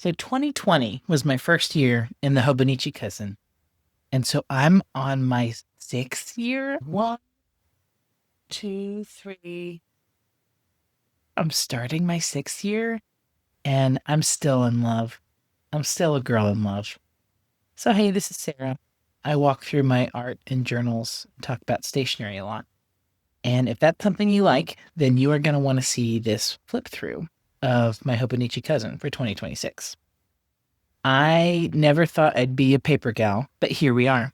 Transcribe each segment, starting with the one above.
So 2020 was my first year in the Hobonichi Cousin. And so I'm on my sixth year. One, two, three. I'm starting my sixth year and I'm still in love. I'm still a girl in love. So, hey, this is Sarah. I walk through my art and journals, talk about stationery a lot. And if that's something you like, then you are going to want to see this flip through of my Hobonichi Cousin for 2026. I never thought I'd be a paper gal, but here we are.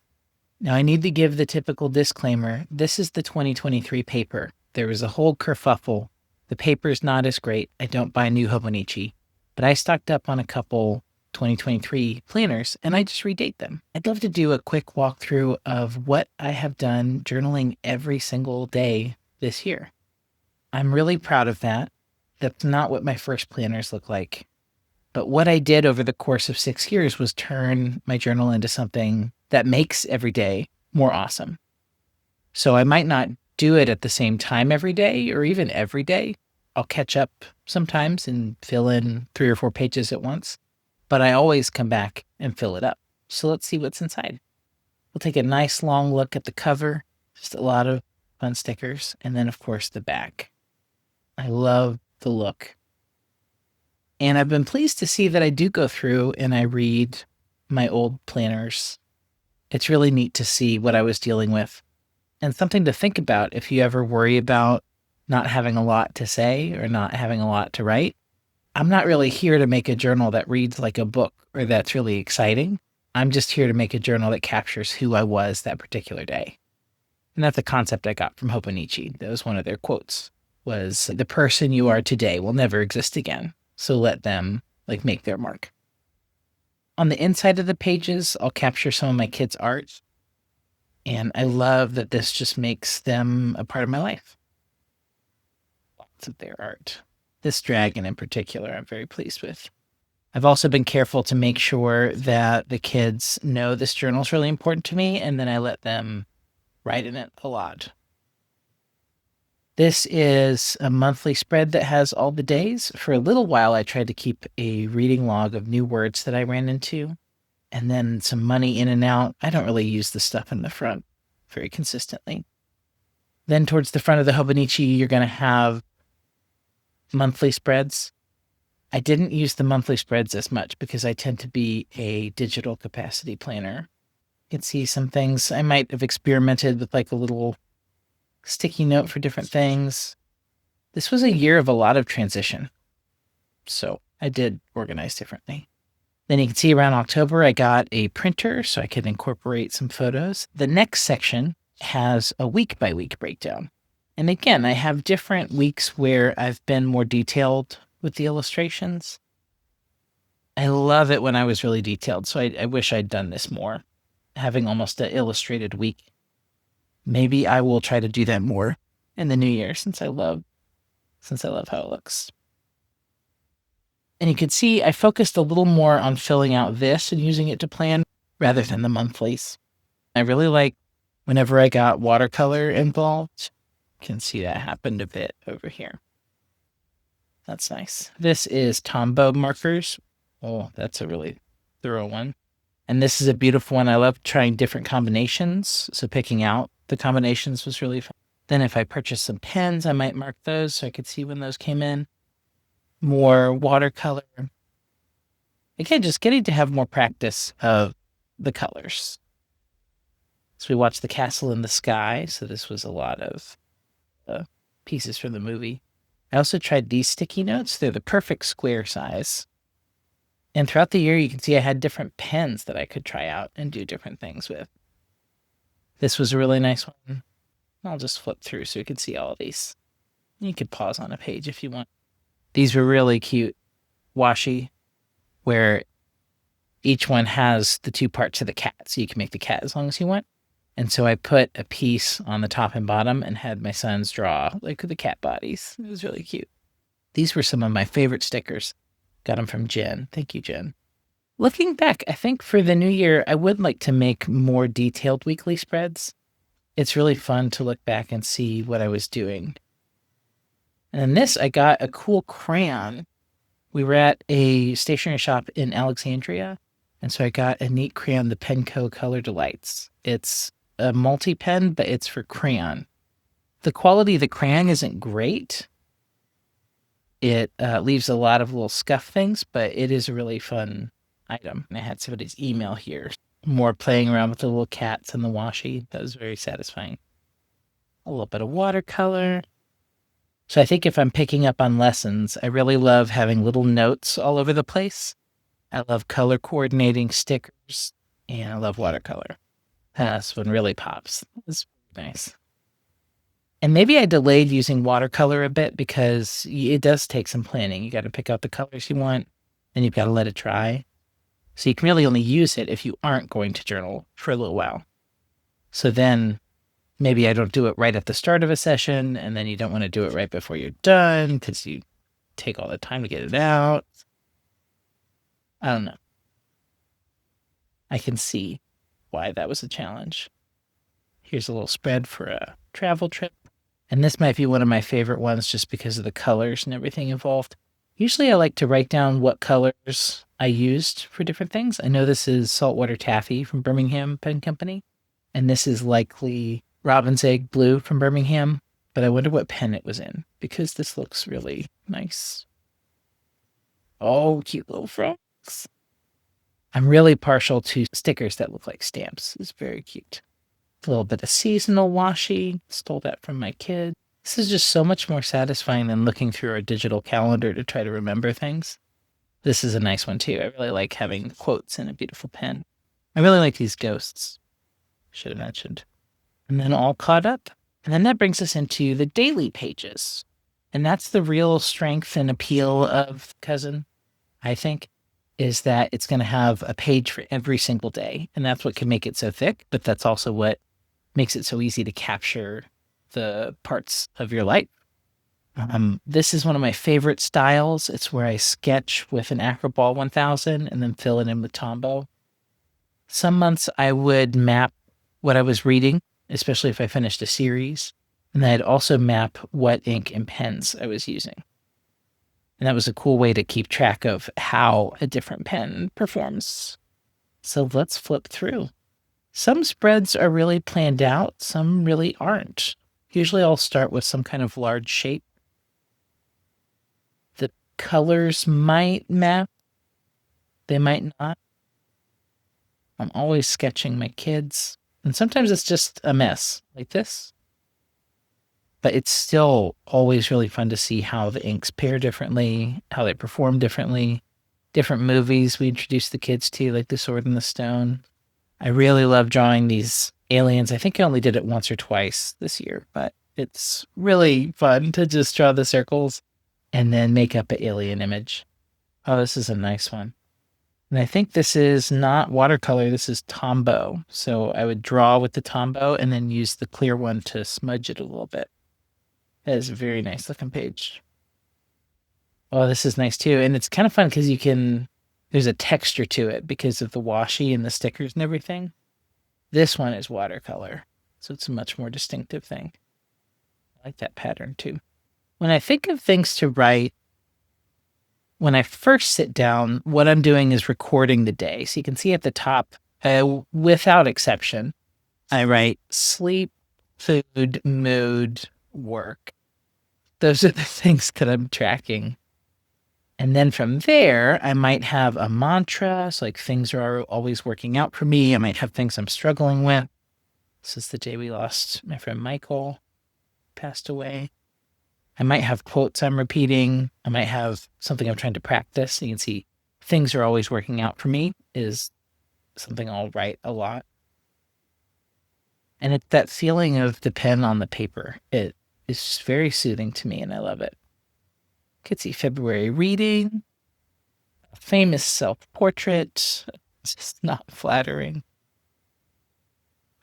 Now, I need to give the typical disclaimer. This is the 2023 paper. There was a whole kerfuffle. The paper's not as great. I don't buy new Hobonichi, but I stocked up on a couple 2023 planners and I just redate them. I'd love to do a quick walkthrough of what I have done journaling every single day this year. I'm really proud of that. That's not what my first planners look like. But what I did over the course of 6 years was turn my journal into something that makes every day more awesome. So I might not do it at the same time every day or even every day. I'll catch up sometimes and fill in 3 or 4 pages at once, but I always come back and fill it up. So let's see what's inside. We'll take a nice long look at the cover, just a lot of fun stickers, and then of course the back. I love the look. And I've been pleased to see that I do go through and I read my old planners. It's really neat to see what I was dealing with and something to think about if you ever worry about not having a lot to say or not having a lot to write. I'm not really here to make a journal that reads like a book or that's really exciting. I'm just here to make a journal that captures who I was that particular day. And that's a concept I got from Hobonichi. That was one of their quotes, was the person you are today will never exist again. So let them make their mark. On the inside of the pages, I'll capture some of my kids' art. And I love that this just makes them a part of my life. Lots of their art. This dragon in particular, I'm very pleased with. I've also been careful to make sure that the kids know this journal is really important to me, and then I let them write in it a lot. This is a monthly spread that has all the days. For a little while, I tried to keep a reading log of new words that I ran into, and then some money in and out. I don't really use the stuff in the front very consistently. Then towards the front of the Hobonichi, you're going to have monthly spreads. I didn't use the monthly spreads as much because I tend to be a digital capacity planner. You can see some things I might have experimented with, like a little sticky note for different things. This was a year of a lot of transition, so I did organize differently. Then you can see around October, I got a printer so I could incorporate some photos. The next section has a week-by-week breakdown. And again, I have different weeks where I've been more detailed with the illustrations. I love it when I was really detailed, so I wish I'd done this more, having almost an illustrated week. Maybe I will try to do that more in the new year since I love how it looks. And you can see I focused a little more on filling out this and using it to plan rather than the monthlies. I really like whenever I got watercolor involved. You can see that happened a bit over here. That's nice. This is Tombow markers. Oh, that's a really thorough one. And this is a beautiful one. I love trying different combinations. So picking out the combinations was really fun. Then if I purchased some pens, I might mark those so I could see when those came in. More watercolor. Again, just getting to have more practice of the colors. So we watched The Castle in the Sky. So this was a lot of pieces from the movie. I also tried these sticky notes. They're the perfect square size. And throughout the year, you can see I had different pens that I could try out and do different things with. This was a really nice one. I'll just flip through so you can see all of these. You could pause on a page if you want. These were really cute washi, where each one has the 2 parts of the cat, so you can make the cat as long as you want. And so I put a piece on the top and bottom and had my sons draw the cat bodies. It was really cute. These were some of my favorite stickers. Got them from Jen. Thank you, Jen. Looking back, I think for the new year, I would like to make more detailed weekly spreads. It's really fun to look back and see what I was doing. And in this, I got a cool crayon We were at a stationery shop in Alexandria, and so I got a neat crayon, the Penco Color Delights. It's a multi-pen, but it's for crayon. The quality of the crayon isn't great. It leaves a lot of little scuff things, but it is a really fun item. And I had somebody's email here. More playing around with the little cats and the washi. That was very satisfying. A little bit of watercolor. So I think if I'm picking up on lessons, I really love having little notes all over the place. I love color coordinating stickers, and I love watercolor. This one really pops. It's nice. And maybe I delayed using watercolor a bit because it does take some planning. You got to pick out the colors you want, and you've got to let it dry. So you can really only use it if you aren't going to journal for a little while. So then maybe I don't do it right at the start of a session, and then you don't want to do it right before you're done because you take all the time to get it out. I don't know. I can see why that was a challenge. Here's a little spread for a travel trip. And this might be one of my favorite ones just because of the colors and everything involved. Usually I like to write down what colors I used for different things. I know this is Saltwater Taffy from Birmingham Pen Company, and this is likely Robin's Egg Blue from Birmingham, but I wonder what pen it was in because this looks really nice. Oh, cute little frogs. I'm really partial to stickers that look like stamps. It's very cute. A little bit of seasonal washi. Stole that from my kid. This is just so much more satisfying than looking through our digital calendar to try to remember things. This is a nice one too. I really like having quotes in a beautiful pen. I really like these ghosts. Should have mentioned. And then all caught up. And then that brings us into the daily pages. And that's the real strength and appeal of Cousin, I think, is that it's going to have a page for every single day. And that's what can make it so thick, but that's also what makes it so easy to capture the parts of your life. This is one of my favorite styles. It's where I sketch with an Acroball 1000 and then fill it in with Tombow. Some months I would map what I was reading, especially if I finished a series. And I'd also map what ink and pens I was using. And that was a cool way to keep track of how a different pen performs. So let's flip through. Some spreads are really planned out, some really aren't. Usually I'll start with some kind of large shape. The colors might map, they might not. I'm always sketching my kids, and sometimes it's just a mess like this. But it's still always really fun to see how the inks pair differently, how they perform differently. Different movies we introduce the kids to, like The Sword and the Stone. I really love drawing these aliens. I think I only did it once or twice this year, but it's really fun to just draw the circles and then make up an alien image. Oh, this is a nice one. And I think this is not watercolor, this is Tombow. So I would draw with the Tombow and then use the clear one to smudge it a little bit. That is a very nice looking page. Oh, this is nice too. And it's kind of fun because there's a texture to it because of the washi and the stickers and everything. This one is watercolor, so it's a much more distinctive thing. I like that pattern too. When I think of things to write, when I first sit down, what I'm doing is recording the day. So you can see at the top, without exception, I write sleep, food, mood, work. Those are the things that I'm tracking. And then from there, I might have a mantra. So like things are always working out for me. I might have things I'm struggling with. This is the day we lost my friend Michael, passed away. I might have quotes I'm repeating. I might have something I'm trying to practice. You can see things are always working out for me is something I'll write a lot. And it's that feeling of the pen on the paper. It is just very soothing to me and I love it. Could see February reading, a famous self-portrait. It's just not flattering.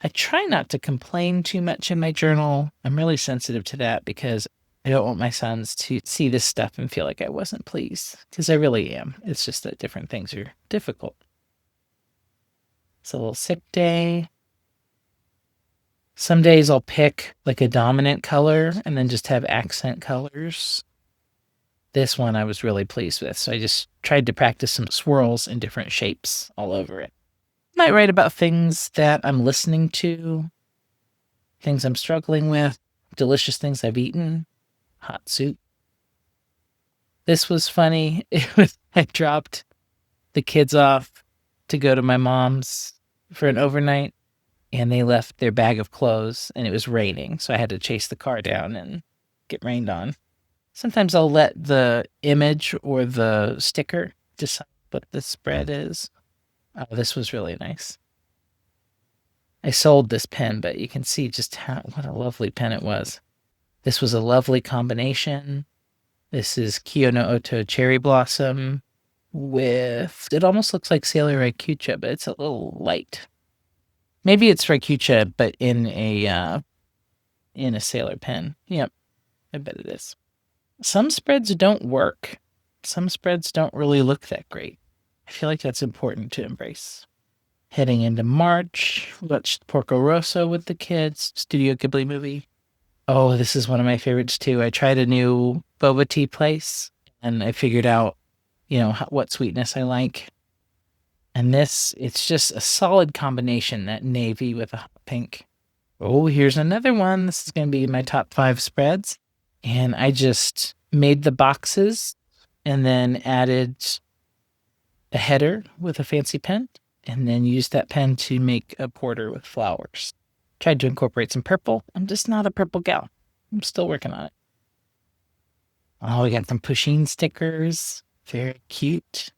I try not to complain too much in my journal. I'm really sensitive to that because I don't want my sons to see this stuff and feel like I wasn't pleased, because I really am. It's just that different things are difficult. It's a little sick day. Some days I'll pick like a dominant color and then just have accent colors. This one I was really pleased with. So I just tried to practice some swirls in different shapes all over it. Might write about things that I'm listening to, things I'm struggling with, delicious things I've eaten, hot soup. This was funny. I dropped the kids off to go to my mom's for an overnight, and they left their bag of clothes, and it was raining, so I had to chase the car down and get rained on. Sometimes I'll let the image or the sticker decide what the spread is. Oh, this was really nice. I sold this pen, but you can see just what a lovely pen it was. This was a lovely combination. This is Kiyo Oto Cherry Blossom with, it almost looks like Sailor Raikucha, but it's a little light. Maybe it's Raikucha, but in a Sailor pen. Yep, I bet it is. Some spreads don't work. Some spreads don't really look that great. I feel like that's important to embrace. Heading into March, watched Porco Rosso with the kids, Studio Ghibli movie. Oh, this is one of my favorites too. I tried a new boba tea place, and I figured out, what sweetness I like. And this, it's just a solid combination, that navy with a hot pink. Oh, here's another one. This is going to be my top 5 spreads. And I just made the boxes and then added a header with a fancy pen, and then used that pen to make a border with flowers. Tried to incorporate some purple. I'm just not a purple gal. I'm still working on it. Oh, we got some Pusheen stickers. Very cute.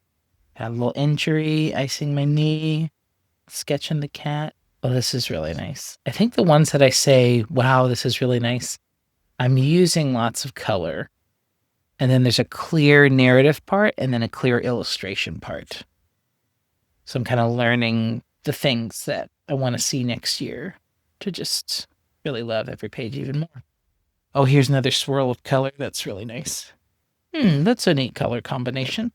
Got a little injury, icing my knee, sketching the cat. Oh, this is really nice. I think the ones that I say, wow, this is really nice, I'm using lots of color. And then there's a clear narrative part and then a clear illustration part. So I'm kind of learning the things that I want to see next year to just really love every page even more. Oh, here's another swirl of color. That's really nice. That's a neat color combination.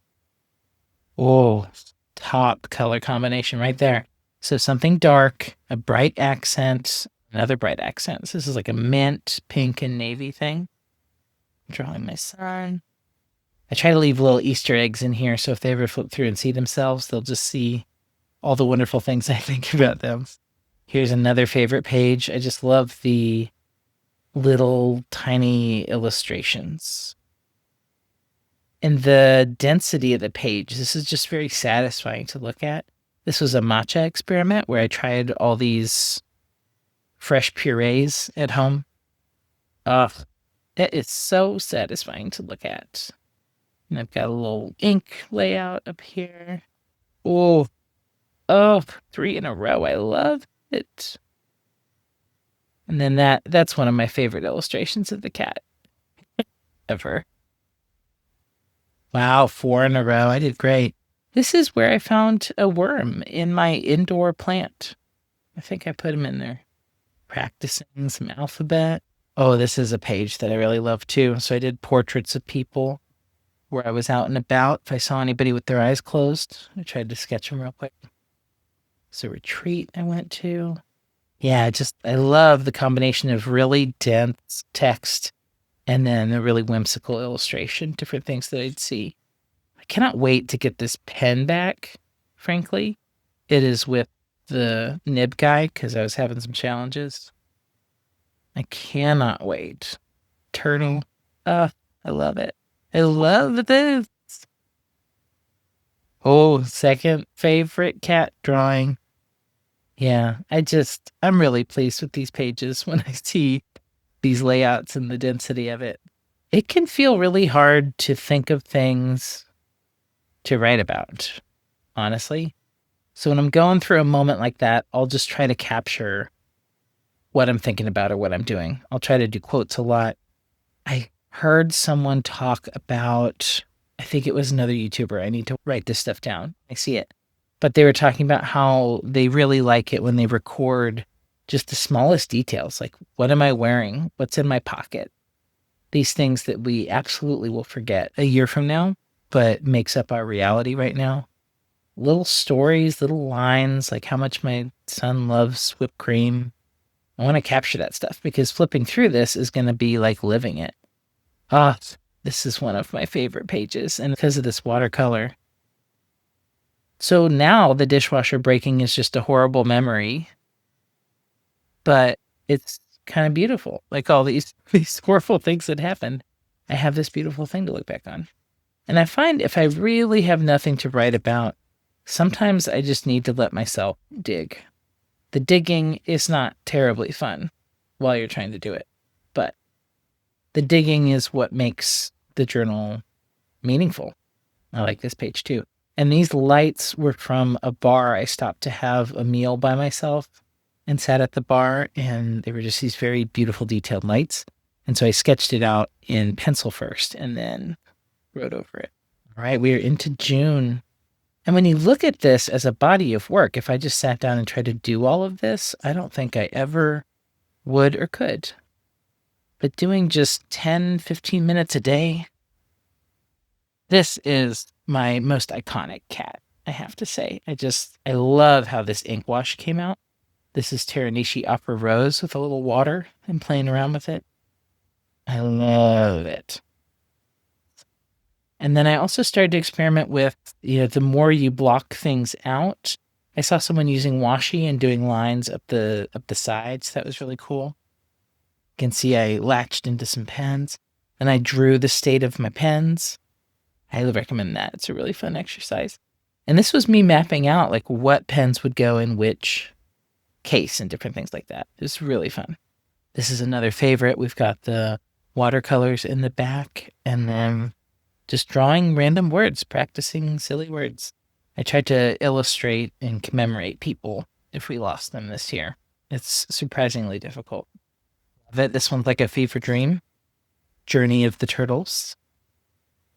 Oh, top color combination right there. So something dark, a bright accent, another bright accent. So this is like a mint, pink, and navy thing. I'm drawing my son. I try to leave little Easter eggs in here, so if they ever flip through and see themselves, they'll just see all the wonderful things I think about them. Here's another favorite page. I just love the little tiny illustrations. And the density of the page, this is just very satisfying to look at. This was a matcha experiment where I tried all these fresh purees at home. Ugh, it is so satisfying to look at. And I've got a little ink layout up here. Oh, 3 in a row. I love it. And then that's one of my favorite illustrations of the cat ever. Wow, 4 in a row. I did great. This is where I found a worm in my indoor plant. I think I put him in there. Practicing some alphabet. Oh, this is a page that I really love too. So I did portraits of people where I was out and about. If I saw anybody with their eyes closed, I tried to sketch them real quick. It's a retreat I went to. Yeah, I love the combination of really dense text and then a really whimsical illustration, different things that I'd see. I cannot wait to get this pen back, frankly. It is with the nib guy because I was having some challenges. I cannot wait. Turtle. I love it. I love this. Oh, second favorite cat drawing. Yeah, I'm really pleased with these pages when I see these layouts and the density of it. It can feel really hard to think of things to write about, honestly. So when I'm going through a moment like that, I'll just try to capture what I'm thinking about or what I'm doing. I'll try to do quotes a lot. I heard someone talk about, I think it was another YouTuber. I need to write this stuff down. I see it. But they were talking about how they really like it when they record just the smallest details. Like, what am I wearing? What's in my pocket? These things that we absolutely will forget a year from now, but makes up our reality right now. Little stories, little lines, like how much my son loves whipped cream. I want to capture that stuff because flipping through this is going to be like living it. This is one of my favorite pages, and because of this watercolor. So now the dishwasher breaking is just a horrible memory, but it's kind of beautiful. Like all these these horrible things that happened, I have this beautiful thing to look back on. And I find if I really have nothing to write about, sometimes I just need to let myself dig. The digging is not terribly fun while you're trying to do it, but the digging is what makes the journal meaningful. I like this page too. And these lights were from a bar. I stopped to have a meal by myself and sat at the bar, and they were just these very beautiful detailed lights. And so I sketched it out in pencil first and then wrote over it. All right, we are into June. And when you look at this as a body of work, if I just sat down and tried to do all of this, I don't think I ever would or could. But doing just 10, 15 minutes a day, this is my most iconic cat, I have to say. I love how this ink wash came out. This is Teranishi Opera Rose with a little water and playing around with it. I love it. And then I also started to experiment with, the more you block things out. I saw someone using washi and doing lines up the sides. That was really cool. You can see I latched into some pens and I drew the state of my pens. I highly recommend that. It's a really fun exercise. And this was me mapping out like what pens would go in which case and different things like that. It was really fun. This is another favorite. We've got the watercolors in the back and then just drawing random words, practicing silly words. I tried to illustrate and commemorate people if we lost them this year. It's surprisingly difficult. This one's like a fever dream. Journey of the Turtles.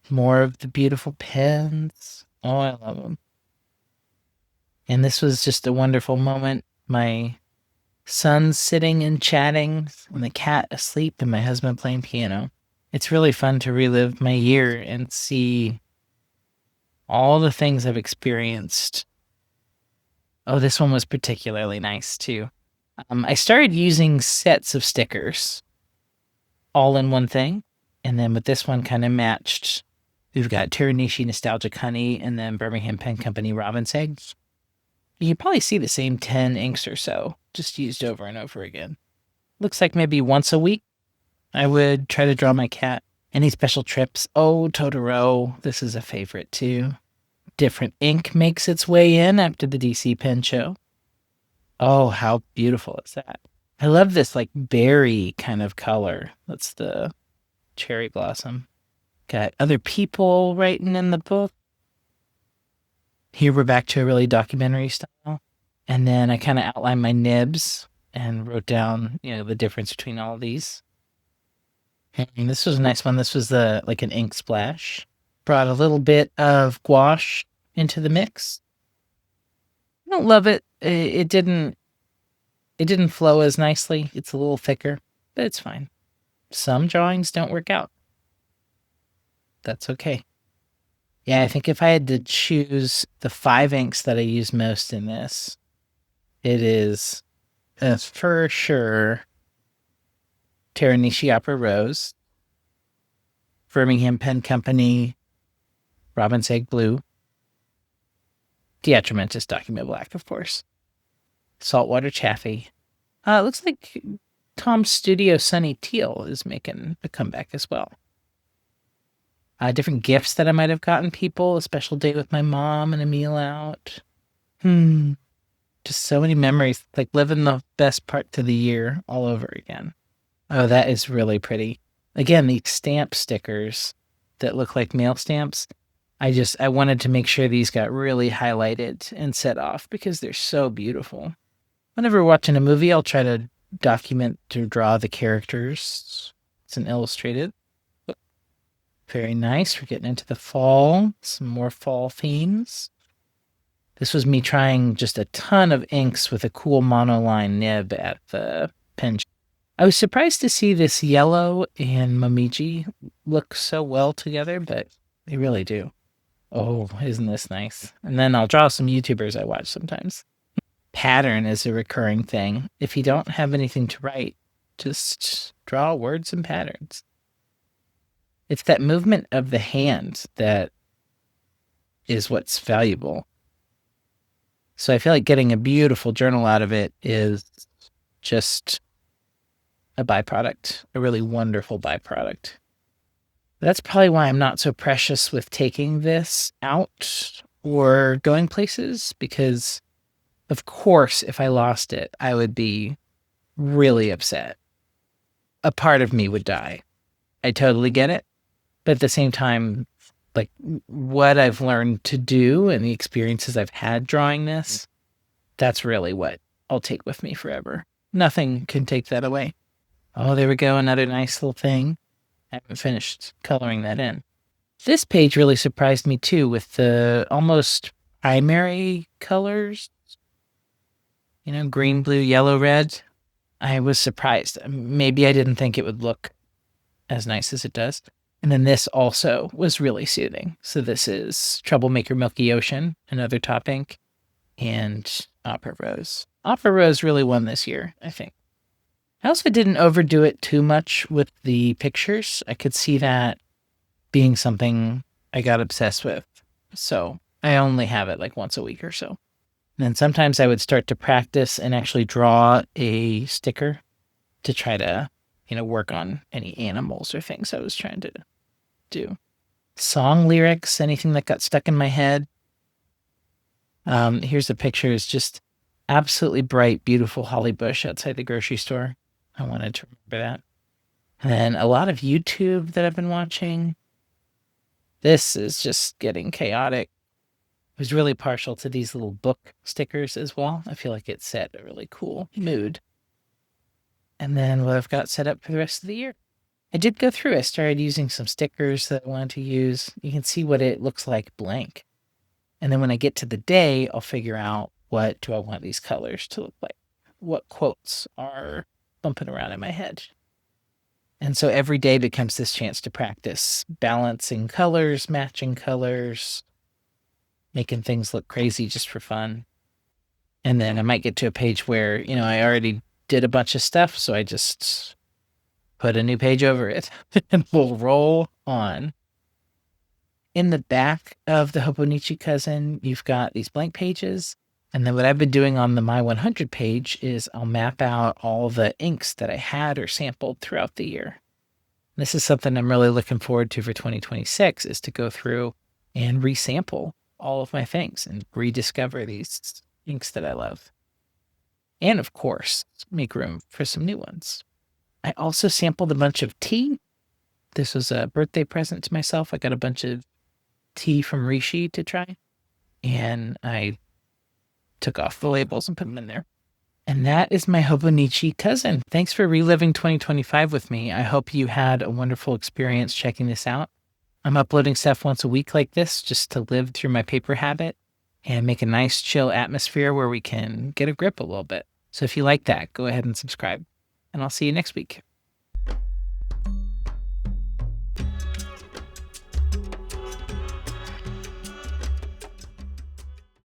More of the beautiful pens. Oh, I love them. And this was just a wonderful moment. My son sitting and chatting, and the cat asleep, and my husband playing piano. It's really fun to relive my year and see all the things I've experienced. Oh, this one was particularly nice too. I started using sets of stickers all in one thing. And then with this one kind of matched. We've got Teranishi Nostalgic Honey and then Birmingham Pen Company Robin's Eggs. You can probably see the same 10 inks or so, just used over and over again. Looks like maybe once a week I would try to draw my cat. Any special trips? Oh, Totoro. This is a favorite too. Different ink makes its way in after the DC Pen Show. Oh, how beautiful is that? I love this like berry kind of color. That's the cherry blossom. Got other people writing in the book. Here we're back to a really documentary style. And then I kind of outlined my nibs and wrote down, the difference between all of these. And this was a nice one. This was like an ink splash. Brought a little bit of gouache into the mix. I don't love it. It didn't flow as nicely. It's a little thicker, but it's fine. Some drawings don't work out. That's okay. Yeah, I think if I had to choose the 5 inks that I use most in this, it is for sure Teranishi Opera Rose, Birmingham Pen Company Robin's Egg Blue, Diatramentis Document Black, of course, Saltwater Chaffee. It looks like Tom's Studio Sunny Teal is making a comeback as well. Different gifts that I might have gotten people, a special date with my mom and a meal out. Just so many memories, like living the best part of the year all over again. Oh, that is really pretty. Again, these stamp stickers that look like mail stamps. I wanted to make sure these got really highlighted and set off because they're so beautiful. Whenever we're watching a movie, I'll try to document to draw the characters. It's an illustrated. Very nice. We're getting into the fall. Some more fall themes. This was me trying just a ton of inks with a cool monoline nib at the pen. I was surprised to see this yellow and Momiji look so well together, but they really do. Oh, isn't this nice? And then I'll draw some YouTubers I watch sometimes. Pattern is a recurring thing. If you don't have anything to write, just draw words and patterns. It's that movement of the hand that is what's valuable. So I feel like getting a beautiful journal out of it is just a byproduct, a really wonderful byproduct. That's probably why I'm not so precious with taking this out or going places, because of course, if I lost it, I would be really upset. A part of me would die. I totally get it. But at the same time, like what I've learned to do and the experiences I've had drawing this, that's really what I'll take with me forever. Nothing can take that away. Oh, there we go. Another nice little thing. I haven't finished coloring that in. This page really surprised me too, with the almost primary colors. You know, green, blue, yellow, red. I was surprised. Maybe I didn't think it would look as nice as it does. And then this also was really soothing. So this is Troublemaker Milky Ocean, another top ink, and Opera Rose. Opera Rose really won this year, I think. I also didn't overdo it too much with the pictures. I could see that being something I got obsessed with. So I only have it like once a week or so. And then sometimes I would start to practice and actually draw a sticker to try to, work on any animals or things I was trying to do. Song lyrics, anything that got stuck in my head. Here's a picture. It's just absolutely bright, beautiful holly bush outside the grocery store. I wanted to remember that. And then a lot of YouTube that I've been watching. This is just getting chaotic. I was really partial to these little book stickers as well. I feel like it set a really cool mood. And then what I've got set up for the rest of the year. I did go through. I started using some stickers that I wanted to use. You can see what it looks like blank. And then when I get to the day, I'll figure out what do I want these colors to look like. What quotes are bumping around in my head. And so every day becomes this chance to practice balancing colors, matching colors, making things look crazy just for fun. And then I might get to a page where, I already did a bunch of stuff, so I just put a new page over it and we'll roll on. In the back of the Hobonichi Cousin, you've got these blank pages. And then what I've been doing on the My 100 page is I'll map out all the inks that I had or sampled throughout the year. This is something I'm really looking forward to for 2026, is to go through and resample all of my things and rediscover these inks that I love. And of course, make room for some new ones. I also sampled a bunch of tea. This was a birthday present to myself. I got a bunch of tea from Rishi to try. And I took off the labels and put them in there. And that is my Hobonichi Cousin. Thanks for reliving 2025 with me. I hope you had a wonderful experience checking this out. I'm uploading stuff once a week like this just to live through my paper habit and make a nice chill atmosphere where we can get a grip a little bit. So if you like that, go ahead and subscribe. And I'll see you next week.